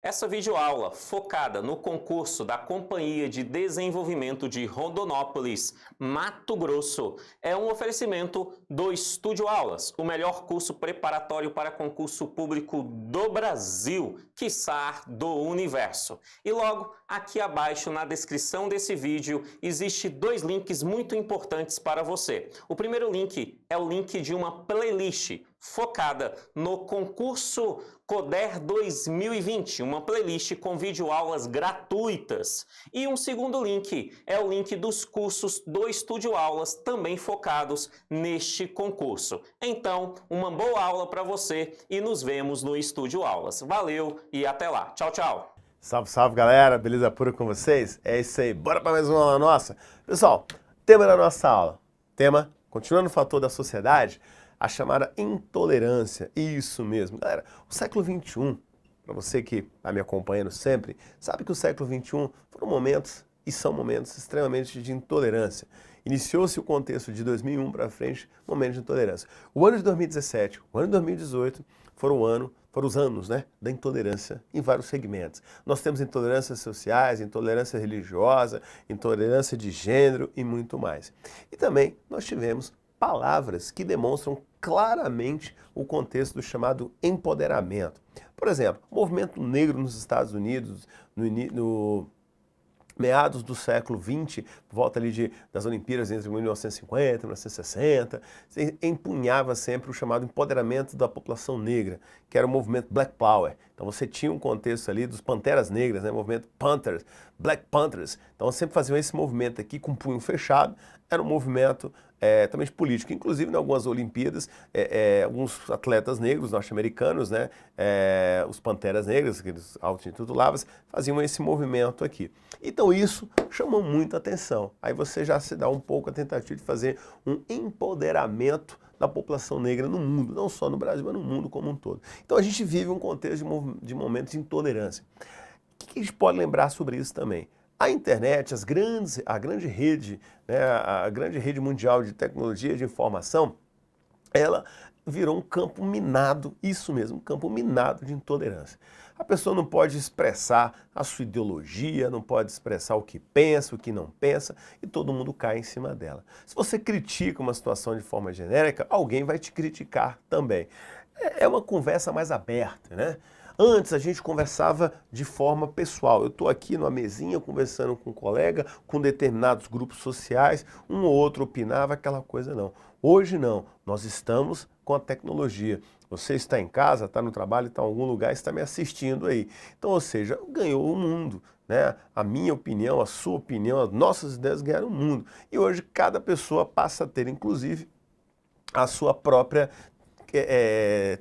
Essa videoaula, focada no concurso da Companhia de Desenvolvimento de Rondonópolis, Mato Grosso, é um oferecimento do Estúdio Aulas, o melhor curso preparatório para concurso público do Brasil, quiçá do universo. E logo, aqui abaixo na descrição desse vídeo, existe dois links muito importantes para você. O primeiro link é o link de uma playlist focada no concurso Coder 2020, uma playlist com videoaulas gratuitas. E um segundo link é o link dos cursos do Estúdio Aulas, também focados neste concurso. Então, uma boa aula para você e nos vemos no Estúdio Aulas. Valeu e até lá. Tchau, tchau. Salve, salve, galera. Beleza pura com vocês? É isso aí. Bora para mais uma aula nossa. Pessoal, tema da nossa aula. Tema, continuando o fator da sociedade, a chamada intolerância. Isso mesmo. Galera, o século XXI, para você que está me acompanhando sempre, sabe que o século XXI foram momentos, e são momentos extremamente de intolerância. Iniciou-se o contexto de 2001 para frente, momento de intolerância. O ano de 2017, o ano de 2018 foram os anos, né, da intolerância em vários segmentos. Nós temos intolerâncias sociais, intolerância religiosa, intolerância de gênero e muito mais. E também nós tivemos palavras que demonstram claramente o contexto do chamado empoderamento. Por exemplo, o movimento negro nos Estados Unidos, no meados do século XX, por volta ali das Olimpíadas entre 1950 e 1960, empunhava sempre o chamado empoderamento da população negra, que era o movimento Black Power. Então você tinha um contexto ali dos Panteras Negras, né, o movimento Panthers, Black Panthers. Então sempre faziam esse movimento aqui com punho fechado, era um movimento também político. Inclusive, em algumas Olimpíadas, alguns atletas negros norte-americanos, né, os Panteras Negras, que eles auto-intitulavam, faziam esse movimento aqui. Então isso chamou muita atenção. Aí você já se dá um pouco a tentativa de fazer um empoderamento da população negra no mundo, não só no Brasil, mas no mundo como um todo. Então a gente vive um contexto de momentos de intolerância. O que a gente pode lembrar sobre isso também? A internet, a grande rede, né, a grande rede mundial de tecnologia de informação, ela virou um campo minado, isso mesmo, um campo minado de intolerância. A pessoa não pode expressar a sua ideologia, não pode expressar o que pensa, o que não pensa, e todo mundo cai em cima dela. Se você critica uma situação de forma genérica, alguém vai te criticar também. É uma conversa mais aberta, né? Antes a gente conversava de forma pessoal. Eu estou aqui numa mesinha conversando com um colega, com determinados grupos sociais, um ou outro opinava, aquela coisa não. Hoje não, nós estamos com a tecnologia. Você está em casa, está no trabalho, está em algum lugar, está me assistindo aí. Então, ou seja, ganhou o mundo, né? A minha opinião, a sua opinião, as nossas ideias ganharam o mundo. E hoje cada pessoa passa a ter, inclusive, a sua própria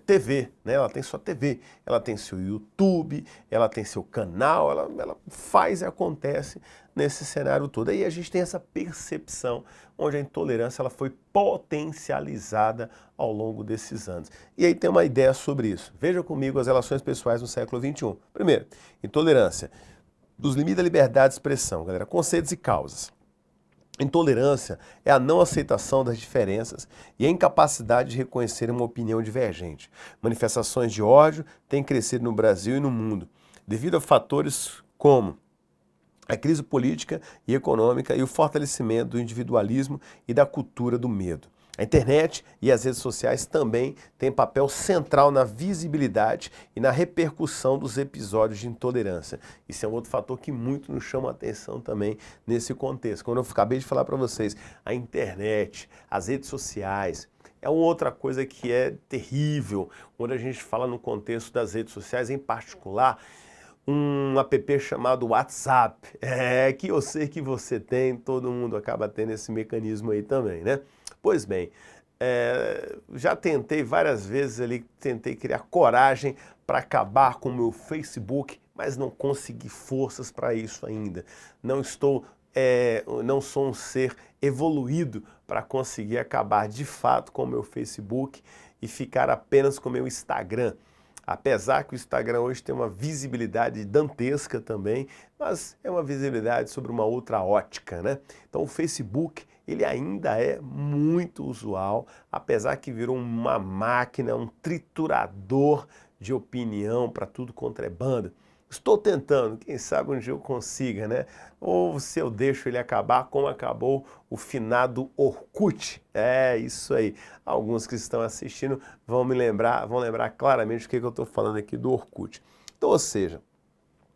TV, né? Ela tem sua TV, ela tem seu YouTube, ela tem seu canal, ela faz e acontece nesse cenário todo. Aí a gente tem essa percepção onde a intolerância ela foi potencializada ao longo desses anos. E aí tem uma ideia sobre isso. Veja comigo as relações pessoais no século XXI. Primeiro, intolerância dos limites da liberdade de expressão, galera, conceitos e causas. Intolerância é a não aceitação das diferenças e a incapacidade de reconhecer uma opinião divergente. Manifestações de ódio têm crescido no Brasil e no mundo, devido a fatores como a crise política e econômica e o fortalecimento do individualismo e da cultura do medo. A internet e as redes sociais também têm papel central na visibilidade e na repercussão dos episódios de intolerância. Isso é um outro fator que muito nos chama a atenção também nesse contexto. Como eu acabei de falar para vocês, a internet, as redes sociais, é uma outra coisa que é terrível quando a gente fala no contexto das redes sociais, em particular, um app chamado WhatsApp, que eu sei que você tem, todo mundo acaba tendo esse mecanismo aí também, né? Pois bem, já tentei várias vezes ali, tentei criar coragem para acabar com o meu Facebook, mas não consegui forças para isso ainda. Não sou um ser evoluído para conseguir acabar de fato com o meu Facebook e ficar apenas com o meu Instagram. Apesar que o Instagram hoje tem uma visibilidade dantesca também, mas é uma visibilidade sobre uma outra ótica, né? Então o Facebook, ele ainda é muito usual, apesar que virou uma máquina, um triturador de opinião para tudo quanto é banda. O Estou tentando, quem sabe um dia eu consiga, né? Ou se eu deixo ele acabar como acabou o finado Orkut. É isso aí. Alguns que estão assistindo vão lembrar claramente o que eu estou falando aqui do Orkut. Então, ou seja,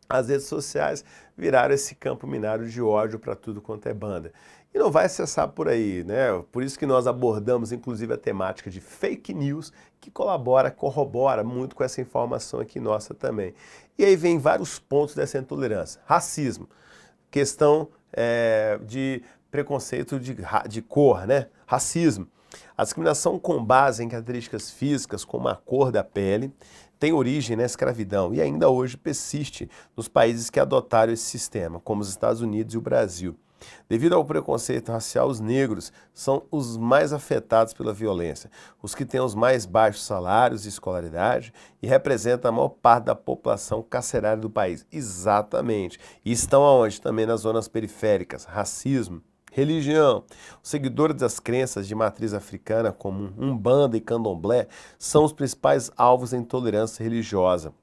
as redes sociais viraram esse campo minado de ódio para tudo quanto é banda. E não vai cessar por aí, né? Por isso que nós abordamos, inclusive, a temática de fake news, que corrobora muito com essa informação aqui nossa também. E aí vem vários pontos dessa intolerância. Racismo, questão de preconceito de cor, né? Racismo. A discriminação com base em características físicas, como a cor da pele, tem origem na escravidão e ainda hoje persiste nos países que adotaram esse sistema, como os Estados Unidos e o Brasil. Devido ao preconceito racial, os negros são os mais afetados pela violência, os que têm os mais baixos salários e escolaridade e representam a maior parte da população carcerária do país. Exatamente. E estão aonde? Também nas zonas periféricas. Racismo. Religião. Os seguidores das crenças de matriz africana, como Umbanda e Candomblé, são os principais alvos da intolerância religiosa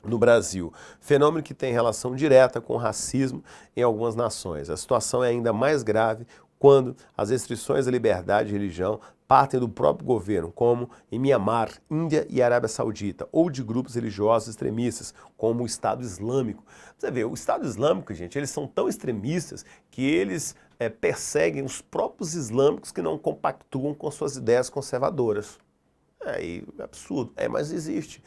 no Brasil, fenômeno que tem relação direta com o racismo em algumas nações. A situação é ainda mais grave quando as restrições à liberdade de religião partem do próprio governo, como em Mianmar, Índia e Arábia Saudita, ou de grupos religiosos extremistas, como o Estado Islâmico. Você vê, o Estado Islâmico, gente, eles são tão extremistas que eles perseguem os próprios islâmicos que não compactuam com suas ideias conservadoras. É absurdo, mas existe.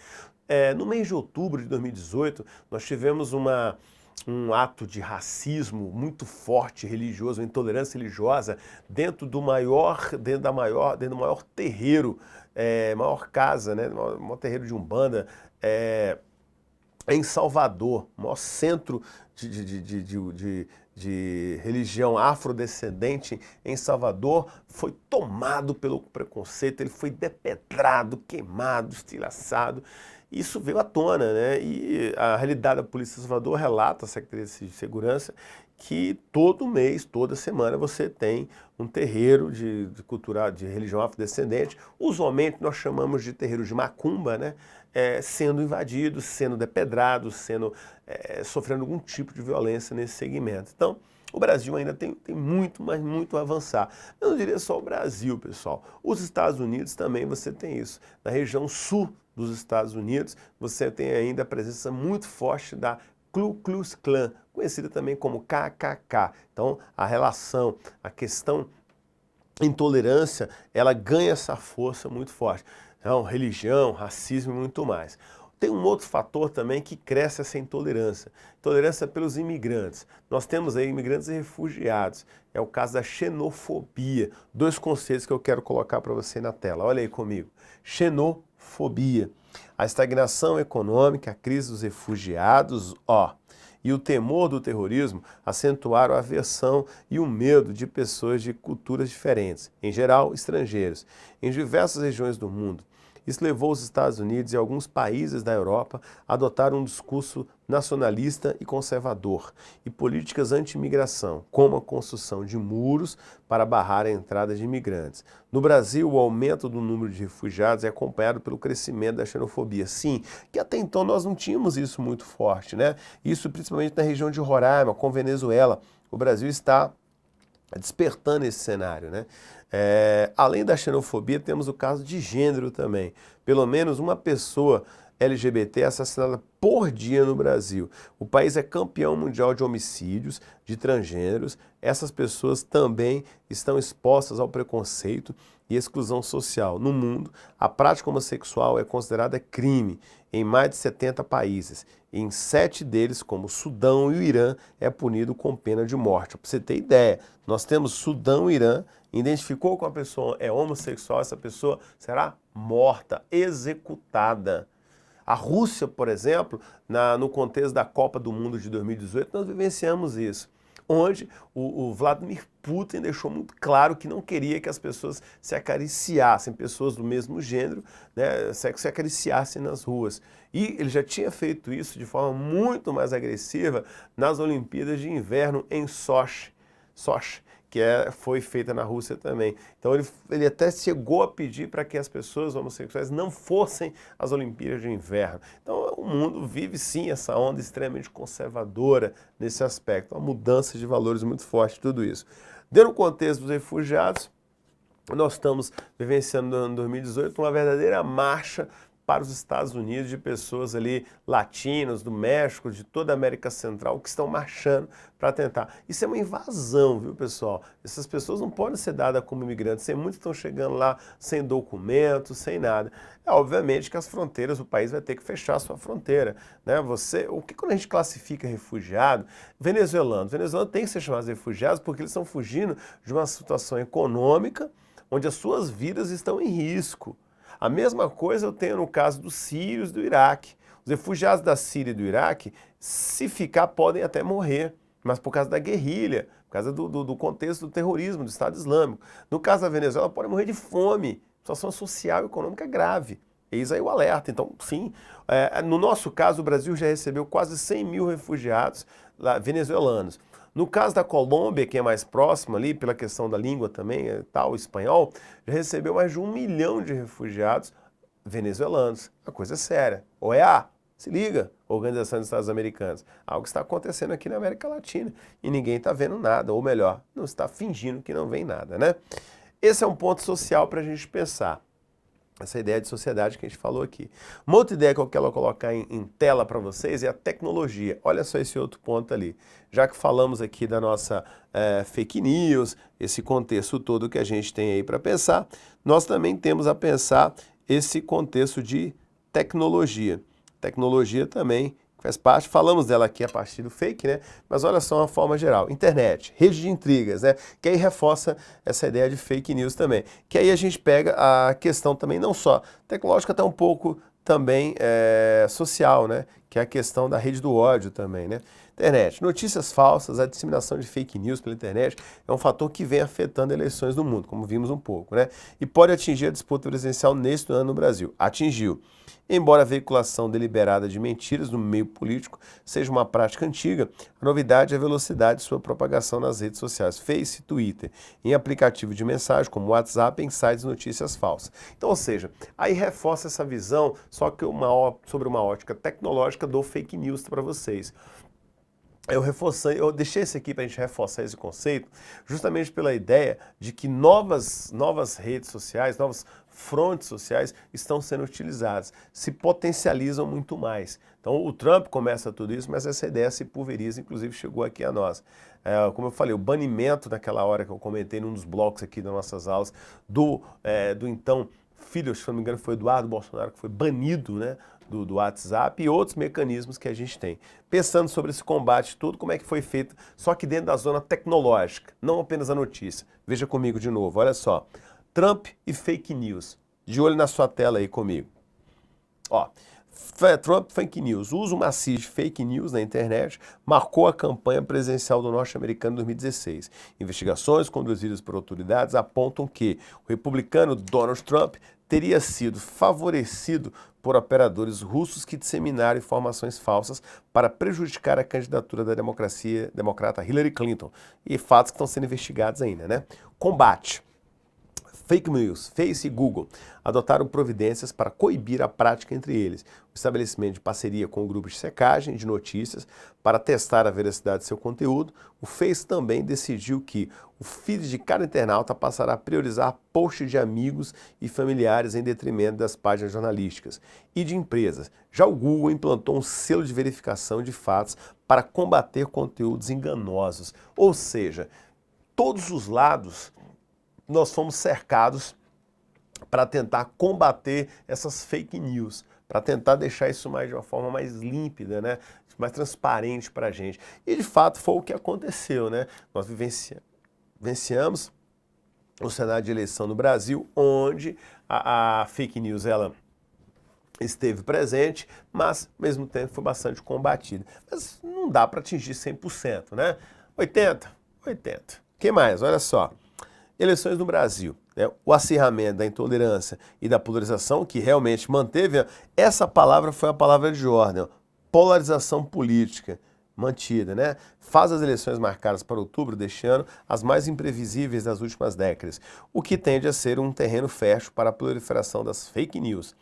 No mês de outubro de 2018, nós tivemos um ato de racismo muito forte, religioso, uma intolerância religiosa dentro do maior terreiro, maior casa, né, maior terreiro de Umbanda, em Salvador, o maior centro de religião afrodescendente em Salvador, foi tomado pelo preconceito, ele foi depedrado, queimado, estilhaçado. Isso veio à tona, né? E a realidade da Polícia de Salvador relata, a Secretaria de Segurança, que todo mês, toda semana, você tem um terreiro de religião afrodescendente, usualmente nós chamamos de terreiro de macumba, né? Sendo invadidos, sendo depedrados, sofrendo algum tipo de violência nesse segmento. Então, o Brasil ainda tem muito, mas muito a avançar. Eu não diria só o Brasil, pessoal. Os Estados Unidos também você tem isso. Na região sul dos Estados Unidos, você tem ainda a presença muito forte da Ku Klux Klan, conhecida também como KKK. Então, a relação, a questão intolerância, ela ganha essa força muito forte. Então, religião, racismo e muito mais. Tem um outro fator também que cresce essa intolerância. Intolerância pelos imigrantes. Nós temos aí imigrantes e refugiados. É o caso da xenofobia. Dois conceitos que eu quero colocar para você na tela. Olha aí comigo. Xenofobia. A estagnação econômica, a crise dos refugiados, e o temor do terrorismo acentuaram a aversão e o medo de pessoas de culturas diferentes, em geral estrangeiros, em diversas regiões do mundo. Isso levou os Estados Unidos e alguns países da Europa a adotar um discurso nacionalista e conservador e políticas anti-imigração, como a construção de muros para barrar a entrada de imigrantes. No Brasil, o aumento do número de refugiados é acompanhado pelo crescimento da xenofobia. Sim, que até então nós não tínhamos isso muito forte, né? Isso principalmente na região de Roraima, com Venezuela. O Brasil está despertando esse cenário, né? Além da xenofobia, temos o caso de gênero também. Pelo menos uma pessoa LGBT é assassinada por dia no Brasil. O país é campeão mundial de homicídios de transgêneros. Essas pessoas também estão expostas ao preconceito e exclusão social. No mundo, a prática homossexual é considerada crime em mais de 70 países. Em 7 deles, como o Sudão e o Irã, é punido com pena de morte. Para você ter ideia, nós temos Sudão e Irã, identificou que uma pessoa é homossexual, essa pessoa será morta, executada. A Rússia, por exemplo, no contexto da Copa do Mundo de 2018, nós vivenciamos isso, onde o Vladimir Putin deixou muito claro que não queria que as pessoas se acariciassem, pessoas do mesmo gênero, né, se acariciassem nas ruas. E ele já tinha feito isso de forma muito mais agressiva nas Olimpíadas de Inverno em Sochi, foi feita na Rússia também. Então ele até chegou a pedir para que as pessoas homossexuais não fossem às Olimpíadas de Inverno. Então o mundo vive sim essa onda extremamente conservadora nesse aspecto, uma mudança de valores muito forte, tudo isso. Dentro do contexto dos refugiados, nós estamos vivenciando no ano 2018 uma verdadeira marcha para os Estados Unidos de pessoas ali latinas, do México, de toda a América Central, que estão marchando para tentar. Isso é uma invasão, viu, pessoal? Essas pessoas não podem ser dadas como imigrantes. Muitos estão chegando lá sem documentos, sem nada. É obviamente que as fronteiras, o país vai ter que fechar a sua fronteira, né? Quando a gente classifica refugiado, venezuelano tem que ser chamados de refugiados porque eles estão fugindo de uma situação econômica onde as suas vidas estão em risco. A mesma coisa eu tenho no caso dos sírios e do Iraque. Os refugiados da Síria e do Iraque, se ficar, podem até morrer, mas por causa da guerrilha, por causa do contexto do terrorismo, do Estado Islâmico. No caso da Venezuela, podem morrer de fome, situação social e econômica grave. Eis aí o alerta. Então, sim, no nosso caso, o Brasil já recebeu quase 100 mil refugiados venezuelanos. No caso da Colômbia, que é mais próximo ali, pela questão da língua também, o espanhol, já recebeu mais de 1 milhão de refugiados venezuelanos. A coisa é séria. OEA, se liga, Organização dos Estados Americanos. Algo está acontecendo aqui na América Latina e ninguém está vendo nada, ou melhor, não está fingindo que não vem nada, né? Esse é um ponto social para a gente pensar. Essa ideia de sociedade que a gente falou aqui. Uma outra ideia que eu quero colocar em tela para vocês é a tecnologia. Olha só esse outro ponto ali. Já que falamos aqui da nossa fake news, esse contexto todo que a gente tem aí para pensar, nós também temos a pensar esse contexto de tecnologia. Tecnologia também faz parte, falamos dela aqui a partir do fake, né? Mas olha só uma forma geral. Internet, rede de intrigas, né? Que aí reforça essa ideia de fake news também. Que aí a gente pega a questão também, não só tecnológica, até um pouco também social, né? Que é a questão da rede do ódio também, né? Internet, notícias falsas, a disseminação de fake news pela internet é um fator que vem afetando eleições no mundo, como vimos um pouco, né? E pode atingir a disputa presidencial neste ano no Brasil. Atingiu. Embora a veiculação deliberada de mentiras no meio político seja uma prática antiga, a novidade é a velocidade de sua propagação nas redes sociais, Face e Twitter, em aplicativos de mensagem como WhatsApp e em sites de notícias falsas. Então, ou seja, aí reforça essa visão, só que sobre uma ótica tecnológica do fake news para vocês. Eu deixei esse aqui para a gente reforçar esse conceito, justamente pela ideia de que novas redes sociais, novas frontes sociais estão sendo utilizadas, se potencializam muito mais. Então o Trump começa tudo isso, mas essa ideia se pulveriza, inclusive chegou aqui a nós. Como eu falei, o banimento naquela hora que eu comentei num dos blocos aqui das nossas aulas, do então filho, se não me engano foi Eduardo Bolsonaro, que foi banido, né, do WhatsApp e outros mecanismos que a gente tem. Pensando sobre esse combate tudo, como é que foi feito, só que dentro da zona tecnológica, não apenas a notícia. Veja comigo de novo, olha só. Trump e fake news. De olho na sua tela aí comigo. Ó, Trump fake news. O uso maciço de fake news na internet marcou a campanha presidencial do norte-americano em 2016. Investigações conduzidas por autoridades apontam que o republicano Donald Trump teria sido favorecido por operadores russos que disseminaram informações falsas para prejudicar a candidatura da democrata Hillary Clinton. E fatos que estão sendo investigados ainda, né? Combate. Fake news, Face e Google adotaram providências para coibir a prática entre eles. O estabelecimento de parceria com grupos de secagem de notícias para testar a veracidade de seu conteúdo. O Face também decidiu que o feed de cada internauta passará a priorizar posts de amigos e familiares em detrimento das páginas jornalísticas e de empresas. Já o Google implantou um selo de verificação de fatos para combater conteúdos enganosos. Ou seja, todos os lados nós fomos cercados para tentar combater essas fake news, para tentar deixar isso de uma forma mais límpida, né? Mais transparente para a gente. E de fato foi o que aconteceu, né? Nós vivenciamos o cenário de eleição no Brasil, onde a fake news ela esteve presente, mas ao mesmo tempo foi bastante combatida. Mas não dá para atingir 100%, né? 80%. O que mais? Olha só. Eleições no Brasil, né? O acirramento da intolerância e da polarização, que realmente manteve, essa palavra foi a palavra de ordem, ó, polarização política. mantida, né? Faz as eleições marcadas para outubro deste ano as mais imprevisíveis das últimas décadas, o que tende a ser um terreno fértil para a proliferação das fake news.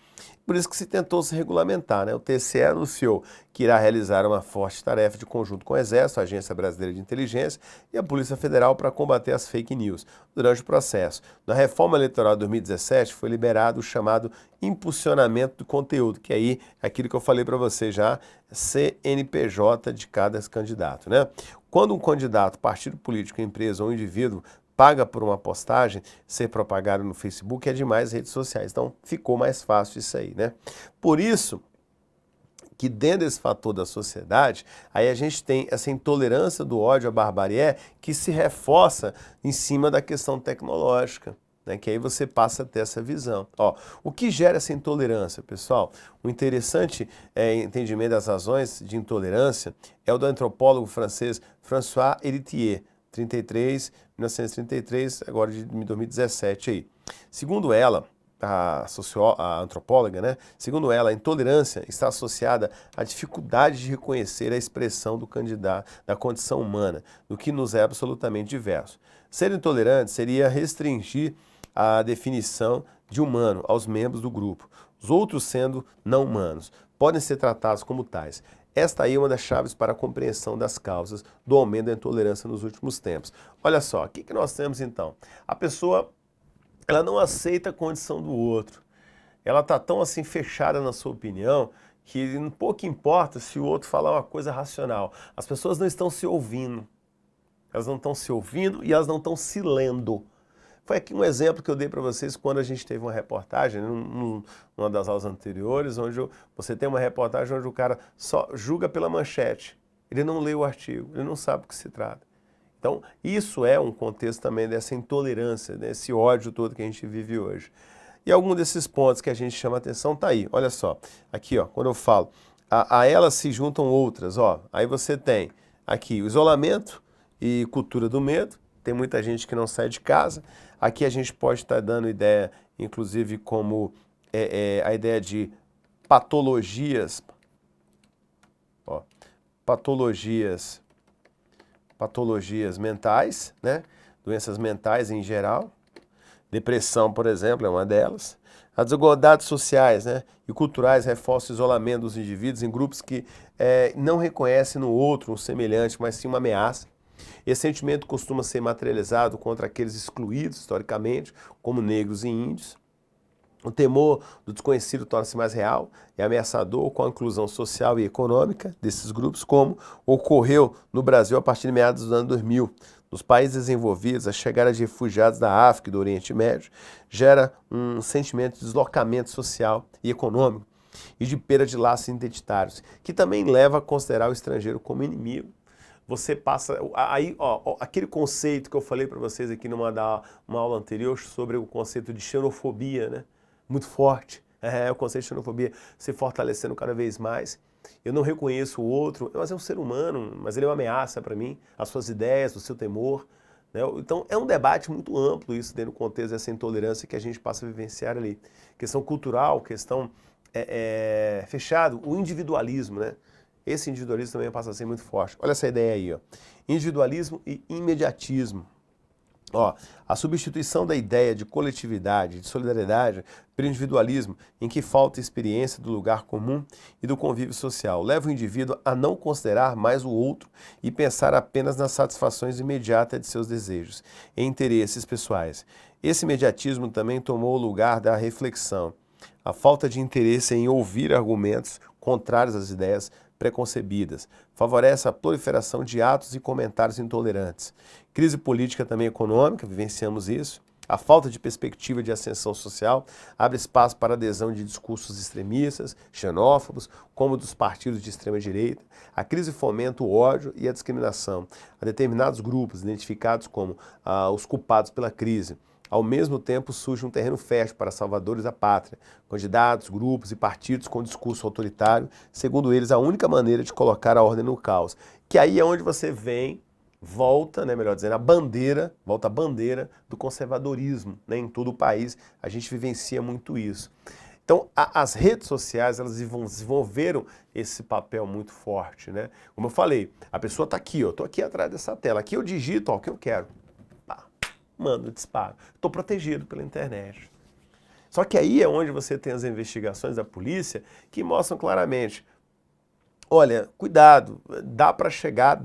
Por isso que se tentou se regulamentar, né? O TSE anunciou que irá realizar uma forte tarefa de conjunto com o Exército, a Agência Brasileira de Inteligência e a Polícia Federal para combater as fake news durante o processo. Na reforma eleitoral de 2017 foi liberado o chamado impulsionamento do conteúdo, que aí é aquilo que eu falei para você já, CNPJ de cada candidato, né? Quando um candidato, partido político, empresa ou indivíduo paga por uma postagem ser propagada no Facebook, é demais redes sociais. Então, ficou mais fácil isso aí, né? Por isso que dentro desse fator da sociedade, aí a gente tem essa intolerância do ódio à barbarie que se reforça em cima da questão tecnológica, né? Que aí você passa a ter essa visão. Ó, o que gera essa intolerância, pessoal? O interessante entendimento das razões de intolerância é o do antropólogo francês François Héritier, 1933, agora de 2017 aí. Segundo ela, a antropóloga, né? Segundo ela, a intolerância está associada à dificuldade de reconhecer a expressão do candidato, da condição humana, do que nos é absolutamente diverso. Ser intolerante seria restringir a definição de humano aos membros do grupo. Os outros, sendo não humanos, podem ser tratados como tais. Esta aí é uma das chaves para a compreensão das causas do aumento da intolerância nos últimos tempos. Olha só, o que nós temos então? A pessoa, ela não aceita a condição do outro. Ela está tão assim fechada na sua opinião que pouco importa se o outro falar uma coisa racional. As pessoas não estão se ouvindo. Elas não estão se ouvindo e elas não estão se lendo. Foi aqui um exemplo que eu dei para vocês quando a gente teve uma reportagem, numa das aulas anteriores, onde você tem uma reportagem onde o cara só julga pela manchete. Ele não lê o artigo, ele não sabe o que se trata. Então, isso é um contexto também dessa intolerância, desse ódio todo que a gente vive hoje. E algum desses pontos que a gente chama atenção tá aí, olha só. Aqui, ó, quando eu falo, a elas se juntam outras, ó. Aí você tem aqui o isolamento e cultura do medo. Tem muita gente que não sai de casa. Aqui a gente pode estar dando ideia, inclusive, como a ideia de patologias, ó, patologias mentais, né? Doenças mentais em geral. Depressão, por exemplo, é uma delas. As desigualdades sociais, né, e culturais reforçam o isolamento dos indivíduos em grupos que não reconhecem no outro um semelhante, mas sim uma ameaça. Esse sentimento costuma ser materializado contra aqueles excluídos, historicamente, como negros e índios. O temor do desconhecido torna-se mais real e ameaçador com a inclusão social e econômica desses grupos, como ocorreu no Brasil a partir de meados do ano 2000. Nos países desenvolvidos, a chegada de refugiados da África e do Oriente Médio gera um sentimento de deslocamento social e econômico e de perda de laços identitários, que também leva a considerar o estrangeiro como inimigo. Você passa, aí, ó, aquele conceito que eu falei para vocês aqui uma aula anterior sobre o conceito de xenofobia, né? Muito forte, o conceito de xenofobia se fortalecendo cada vez mais. Eu não reconheço o outro, mas é um ser humano, mas ele é uma ameaça para mim, as suas ideias, o seu temor, né? Então é um debate muito amplo isso dentro do contexto dessa intolerância que a gente passa a vivenciar ali. Questão cultural, questão fechado, o individualismo, né? Esse individualismo também passa a ser muito forte. Olha essa ideia aí, ó. Individualismo e imediatismo. Ó, a substituição da ideia de coletividade, de solidariedade, pelo individualismo, em que falta experiência do lugar comum e do convívio social, leva o indivíduo a não considerar mais o outro e pensar apenas nas satisfações imediatas de seus desejos e interesses pessoais. Esse imediatismo também tomou o lugar da reflexão. A falta de interesse em ouvir argumentos contrários às ideias preconcebidas, favorece a proliferação de atos e comentários intolerantes. Crise política também econômica, vivenciamos isso. A falta de perspectiva de ascensão social abre espaço para a adesão de discursos extremistas, xenófobos, como dos partidos de extrema-direita. A crise fomenta o ódio e a discriminação a determinados grupos identificados como os culpados pela crise. Ao mesmo tempo, surge um terreno fértil para salvadores da pátria, candidatos, grupos e partidos com discurso autoritário, segundo eles, a única maneira de colocar a ordem no caos. Que aí é onde você volta, né, melhor dizendo, volta a bandeira do conservadorismo, né, em todo o país. A gente vivencia muito isso. Então, as redes sociais, elas desenvolveram esse papel muito forte, né? Como eu falei, a pessoa está aqui, eu estou aqui atrás dessa tela, aqui eu digito ó, o que eu quero. Pá, mando, disparo. Estou protegido pela internet. Só que aí é onde você tem as investigações da polícia que mostram claramente, olha, cuidado, dá para chegar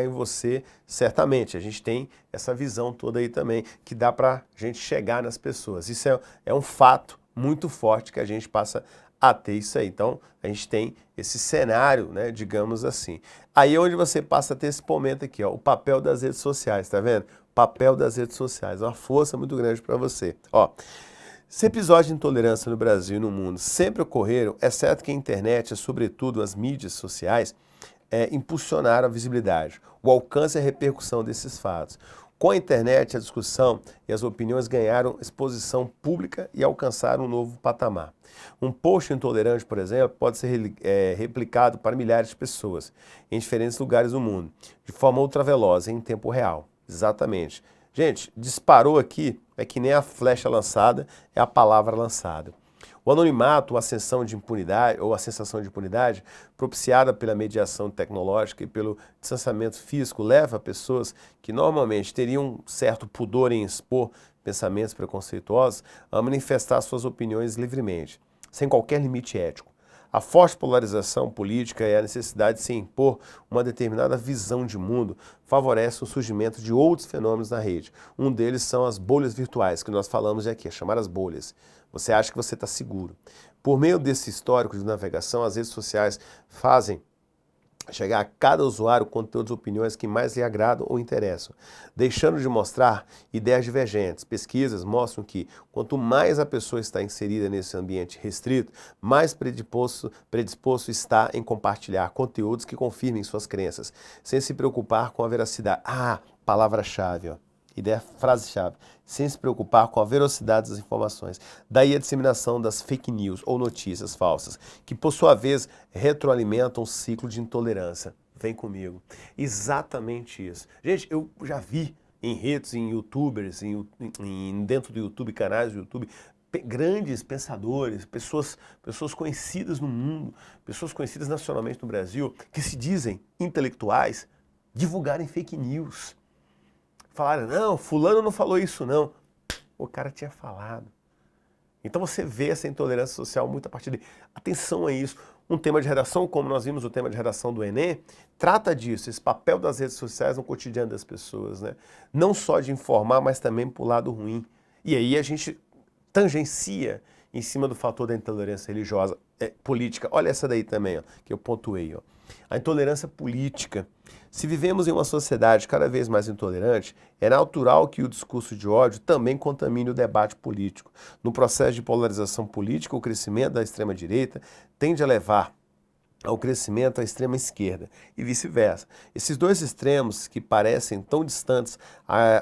em você, certamente. A gente tem essa visão toda aí também, que dá para a gente chegar nas pessoas. Isso é um fato muito forte que a gente passa a ter isso aí. Então, a gente tem esse cenário, né, digamos assim. Aí é onde você passa a ter esse momento aqui, ó, o papel das redes sociais, tá vendo? O papel das redes sociais, uma força muito grande para você. Ó, se episódios de intolerância no Brasil e no mundo sempre ocorreram, exceto que a internet, e sobretudo as mídias sociais, impulsionaram a visibilidade, o alcance e a repercussão desses fatos. Com a internet, a discussão e as opiniões ganharam exposição pública e alcançaram um novo patamar. Um post intolerante, por exemplo, pode ser replicado para milhares de pessoas em diferentes lugares do mundo, de forma ultraveloz, em tempo real. Exatamente. Gente, disparou aqui, é que nem a flecha lançada, é a palavra lançada. O anonimato, a sensação de impunidade, ou a sensação de impunidade, propiciada pela mediação tecnológica e pelo distanciamento físico, leva pessoas que normalmente teriam um certo pudor em expor pensamentos preconceituosos a manifestar suas opiniões livremente, sem qualquer limite ético. A forte polarização política e a necessidade de se impor uma determinada visão de mundo favorece o surgimento de outros fenômenos na rede. Um deles são as bolhas virtuais, que nós falamos aqui, chamar as bolhas. Você acha que você está seguro. Por meio desse histórico de navegação, as redes sociais fazem chegar a cada usuário conteúdos e opiniões que mais lhe agradam ou interessam, deixando de mostrar ideias divergentes. Pesquisas mostram que quanto mais a pessoa está inserida nesse ambiente restrito, mais predisposto está em compartilhar conteúdos que confirmem suas crenças, sem se preocupar com a veracidade. Ah, palavra-chave, ó. Ideia, frase-chave, sem se preocupar com a velocidade das informações. Daí a disseminação das fake news ou notícias falsas, que por sua vez retroalimentam um ciclo de intolerância. Vem comigo. Exatamente isso. Gente, eu já vi em redes, em youtubers, dentro do YouTube, canais do YouTube, grandes pensadores, pessoas conhecidas no mundo, pessoas conhecidas nacionalmente no Brasil, que se dizem intelectuais, divulgarem fake news. Falaram, não, fulano não falou isso não. O cara tinha falado. Então você vê essa intolerância social muito a partir de... Atenção a isso. Um tema de redação, como nós vimos o tema de redação do Enem, trata disso, esse papel das redes sociais no cotidiano das pessoas, né? Não só de informar, mas também pro lado ruim. E aí a gente tangencia em cima do fator da intolerância religiosa, política. Olha essa daí também, ó, que eu pontuei, ó. A intolerância política. Se vivemos em uma sociedade cada vez mais intolerante, é natural que o discurso de ódio também contamine o debate político. No processo de polarização política, o crescimento da extrema-direita tende a levar ao crescimento da extrema esquerda e vice-versa. Esses dois extremos, que parecem tão distantes,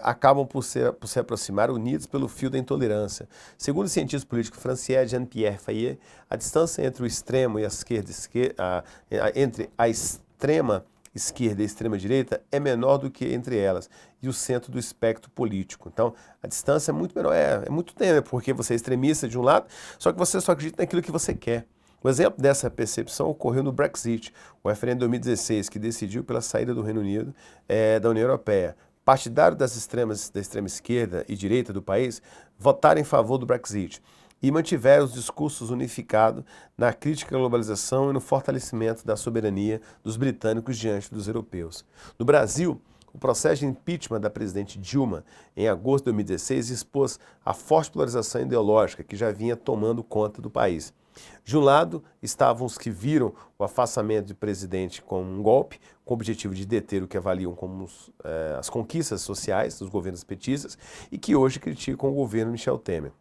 acabam por se aproximar unidos pelo fio da intolerância. Segundo o cientista político francês Jean-Pierre Fayet, a distância entre o extremo e a esquerda, entre a extrema esquerda e a extrema direita é menor do que entre elas e o centro do espectro político. Então, a distância é muito menor, é muito tempo, porque você é extremista de um lado, só que você só acredita naquilo que você quer. O exemplo dessa percepção ocorreu no Brexit, o referendo de 2016, que decidiu pela saída do Reino Unido da União Europeia. Partidários da extrema esquerda e direita do país votaram em favor do Brexit e mantiveram os discursos unificados na crítica à globalização e no fortalecimento da soberania dos britânicos diante dos europeus. No Brasil, o processo de impeachment da presidente Dilma, em agosto de 2016, expôs a forte polarização ideológica que já vinha tomando conta do país. De um lado, estavam os que viram o afastamento do presidente como um golpe, com o objetivo de deter o que avaliam como as conquistas sociais dos governos petistas e que hoje criticam o governo Michel Temer.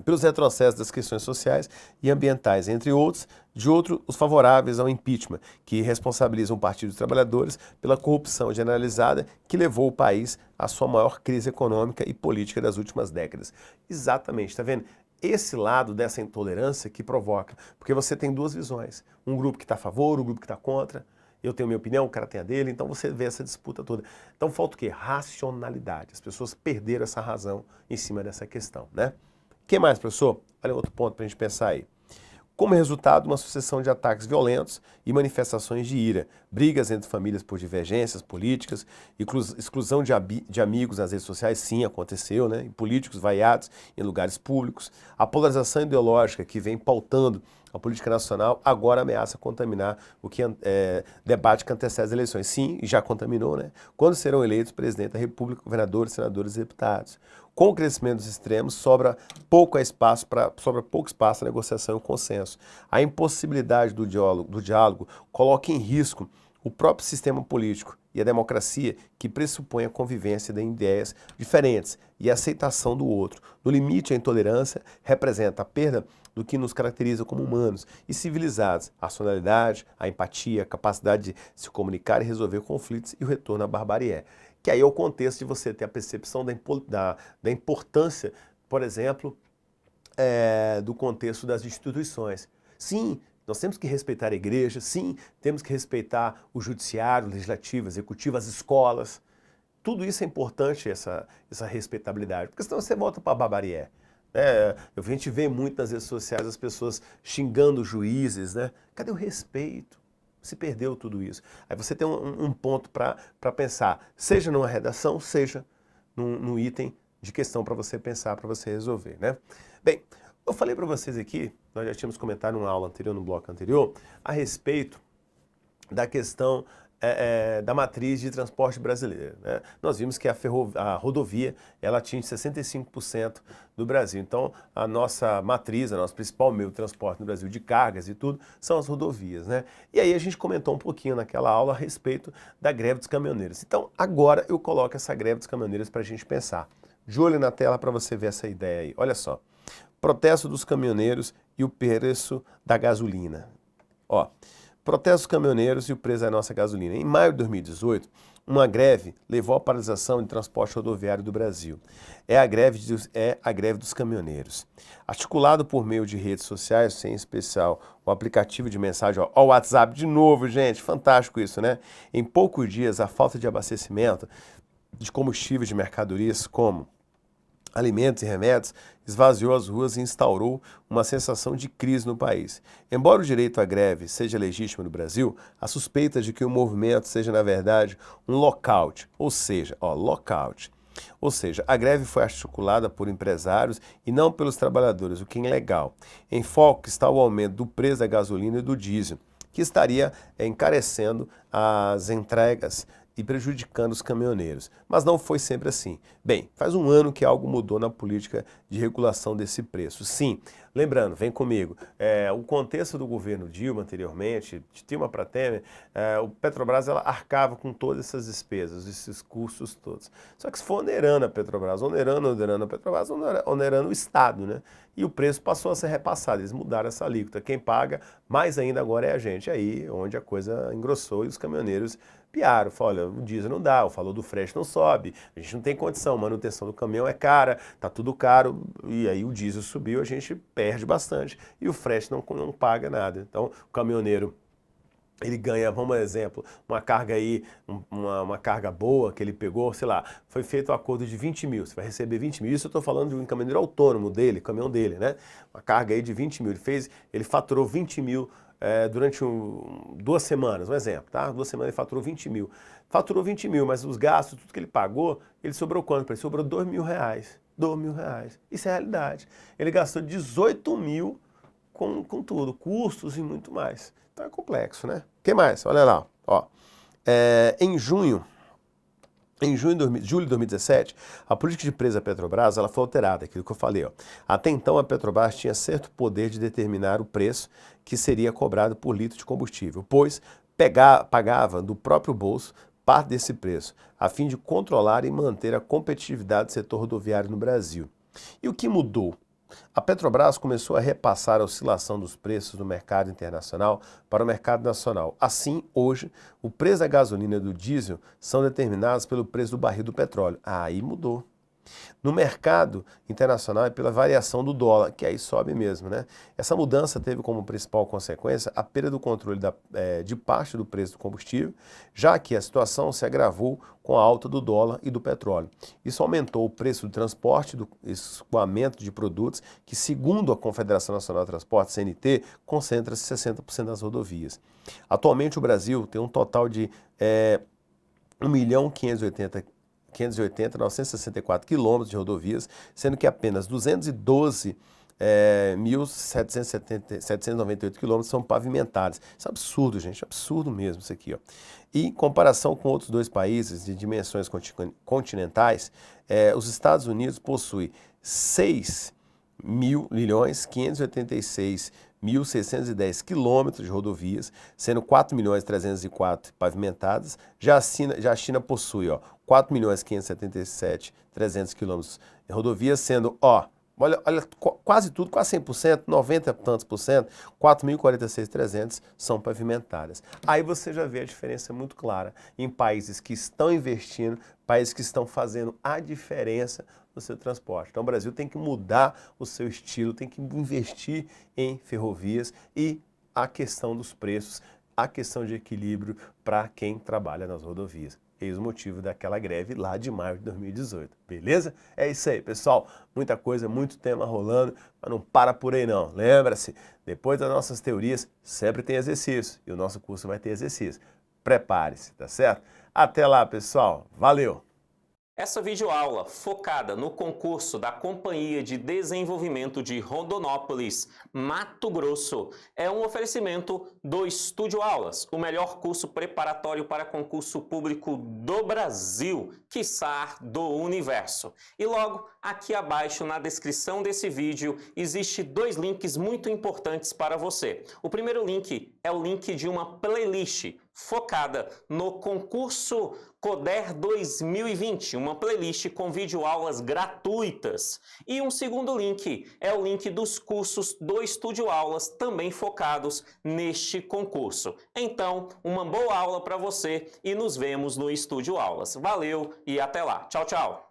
Pelos retrocessos das questões sociais e ambientais, entre outros, de outro, os favoráveis ao impeachment, que responsabilizam o Partido dos Trabalhadores pela corrupção generalizada que levou o país à sua maior crise econômica e política das últimas décadas. Exatamente, está vendo? Esse lado dessa intolerância que provoca, porque você tem duas visões, um grupo que está a favor, um grupo que está contra, eu tenho a minha opinião, o cara tem a dele, então você vê essa disputa toda. Então falta o quê? Racionalidade. As pessoas perderam essa razão em cima dessa questão, né? que mais, professor? Olha outro ponto para a gente pensar aí. Como resultado, uma sucessão de ataques violentos e manifestações de ira, brigas entre famílias por divergências políticas, exclusão de amigos nas redes sociais, sim, aconteceu, né? E políticos vaiados em lugares públicos. A polarização ideológica que vem pautando a política nacional agora ameaça contaminar o que debate que antecede as eleições. Sim, e já contaminou, né? Quando serão eleitos presidente da República, governadores, senadores e deputados. Com o crescimento dos extremos, sobra pouco espaço para negociação e o consenso. A impossibilidade do diálogo coloca em risco o próprio sistema político e a democracia, que pressupõe a convivência de ideias diferentes e a aceitação do outro. No limite, a intolerância representa a perda do que nos caracteriza como humanos e civilizados, a racionalidade, a empatia, a capacidade de se comunicar e resolver conflitos e o retorno à barbarie. Que aí é o contexto de você ter a percepção da importância, por exemplo, do contexto das instituições. Sim, nós temos que respeitar a igreja, sim, temos que respeitar o judiciário, o legislativo, o executivo, as escolas. Tudo isso é importante, essa respeitabilidade, porque senão você volta para a barbarie. A gente vê muito nas redes sociais as pessoas xingando juízes, né? Cadê o respeito? Se perdeu tudo isso. Aí você tem um ponto para pensar, seja numa redação, seja num item de questão para você pensar, para você resolver, né? Bem, eu falei para vocês aqui, nós já tínhamos comentado numa aula anterior, no bloco anterior, a respeito da questão da matriz de transporte brasileira, né? Nós vimos que a rodovia ela atinge 65% do Brasil. Então, a nossa matriz, a nosso principal meio de transporte no Brasil de cargas e tudo, são as rodovias, né? E aí a gente comentou um pouquinho naquela aula a respeito da greve dos caminhoneiros. Então, agora eu coloco essa greve dos caminhoneiros para a gente pensar. De olho na tela para você ver essa ideia aí. Olha só. Protesto dos caminhoneiros e o preço da gasolina. Ó. Protesto dos caminhoneiros e o preço da nossa gasolina. Em maio de 2018, uma greve levou à paralisação de transporte rodoviário do Brasil. É a greve dos caminhoneiros. Articulado por meio de redes sociais, em especial o aplicativo de mensagem, ó, o WhatsApp, de novo, gente, fantástico isso, né? Em poucos dias, a falta de abastecimento de combustíveis de mercadorias como alimentos e remédios, esvaziou as ruas e instaurou uma sensação de crise no país. Embora o direito à greve seja legítimo no Brasil, a suspeita de que o movimento seja, na verdade, um lockout, ou seja, a greve foi articulada por empresários e não pelos trabalhadores, o que é ilegal. Em foco está o aumento do preço da gasolina e do diesel, que estaria encarecendo as entregas e prejudicando os caminhoneiros. Mas não foi sempre assim. Bem, faz um ano que algo mudou na política de regulação desse preço. Sim, lembrando, vem comigo, o contexto do governo Dilma anteriormente, de Dilma para Temer, o Petrobras ela arcava com todas essas despesas, esses custos todos. Só que se for onerando a Petrobras, onerando a Petrobras, onerando o Estado, né? E o preço passou a ser repassado, eles mudaram essa alíquota. Quem paga mais ainda agora é a gente, aí onde a coisa engrossou e os caminhoneiros piaram, falaram, olha, o diesel não dá, o valor do frete não sobe, a gente não tem condição, a manutenção do caminhão é cara, tá tudo caro, e aí o diesel subiu, a gente perde bastante, e o frete não paga nada. Então, o caminhoneiro, ele ganha, vamos dar um exemplo, uma carga aí, uma carga boa que ele pegou, sei lá, foi feito um acordo de 20 mil, você vai receber 20 mil, isso eu estou falando de um caminhoneiro autônomo dele, caminhão dele, né? Uma carga aí de 20 mil, ele faturou 20 mil durante 2 semanas, um exemplo, tá? 2 semanas ele faturou 20 mil. Faturou 20 mil, mas os gastos, tudo que ele pagou, ele sobrou quanto? Ele sobrou R$2.000. R$2.000. Isso é a realidade. Ele gastou 18 mil com tudo, custos e muito mais. Então é complexo, né? O que mais? Olha lá, ó. Em julho de 2017, a política de preço da Petrobras ela foi alterada, aquilo que eu falei. Ó. Até então, a Petrobras tinha certo poder de determinar o preço que seria cobrado por litro de combustível, pois pagava do próprio bolso parte desse preço, a fim de controlar e manter a competitividade do setor rodoviário no Brasil. E o que mudou? A Petrobras começou a repassar a oscilação dos preços do mercado internacional para o mercado nacional. Assim, hoje, o preço da gasolina e do diesel são determinados pelo preço do barril do petróleo. Aí mudou. No mercado internacional é pela variação do dólar, que aí sobe mesmo, né? Essa mudança teve como principal consequência a perda do controle de parte do preço do combustível, já que a situação se agravou com a alta do dólar e do petróleo. Isso aumentou o preço do transporte, do escoamento de produtos, que segundo a Confederação Nacional de Transporte, CNT, concentra-se 60% das rodovias. Atualmente o Brasil tem um total de 1.580.964 quilômetros de rodovias, sendo que apenas 212.798 quilômetros são pavimentados. Isso é absurdo, gente, absurdo mesmo isso aqui, ó. E em comparação com outros dois países de dimensões continentais, os Estados Unidos possuem 6.586.610 quilômetros de rodovias, sendo 4.304 pavimentadas. Já a China possui 4.577.300 quilômetros de rodovias, sendo, olha, quase tudo, quase 100%, 90 e tantos por cento, 4.046.300 são pavimentadas. Aí você já vê a diferença muito clara em países que estão investindo, países que estão fazendo a diferença no seu transporte. Então o Brasil tem que mudar o seu estilo, tem que investir em ferrovias e a questão dos preços, a questão de equilíbrio para quem trabalha nas rodovias. Eis o motivo daquela greve lá de maio de 2018, beleza? É isso aí, pessoal. Muita coisa, muito tema rolando, mas não para por aí não. Lembra-se, depois das nossas teorias, sempre tem exercício. E o nosso curso vai ter exercício. Prepare-se, tá certo? Até lá, pessoal. Valeu! Essa videoaula, focada no concurso da Companhia de Desenvolvimento de Rondonópolis, Mato Grosso, é um oferecimento do Estúdio Aulas, o melhor curso preparatório para concurso público do Brasil, quiçá do universo. E logo, aqui abaixo na descrição desse vídeo, existe dois links muito importantes para você. O primeiro link é o link de uma playlist focada no concurso Coder 2020, uma playlist com videoaulas gratuitas. E um segundo link é o link dos cursos do Estúdio Aulas, também focados neste concurso. Então, uma boa aula para você e nos vemos no Estúdio Aulas. Valeu e até lá. Tchau, tchau!